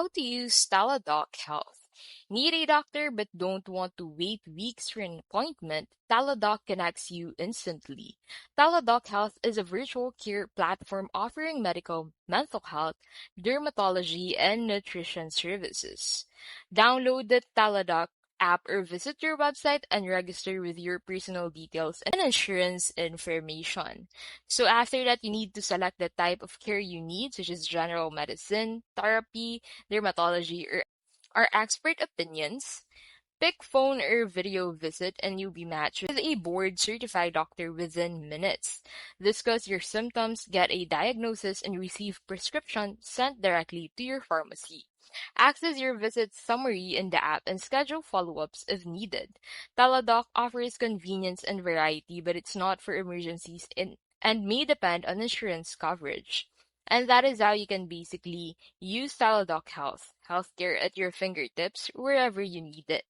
How to use Teladoc Health. Need a doctor but don't want to wait weeks for an appointment? Teladoc connects you instantly. Teladoc Health is a virtual care platform offering medical, mental health, dermatology, and nutrition services. Download the Teladoc app or visit your website and register with your personal details and insurance information. So after that, you need to select the type of care you need, such as general medicine, therapy, dermatology, or expert opinions. Pick phone or video visit and you'll be matched with a board certified doctor within minutes. Discuss your symptoms, get a diagnosis, and receive prescription sent directly to your pharmacy. Access your visit summary in the app and schedule follow-ups if needed. Teladoc offers convenience and variety, but it's not for emergencies and may depend on insurance coverage. And that is how you can basically use Teladoc Health, healthcare at your fingertips wherever you need it.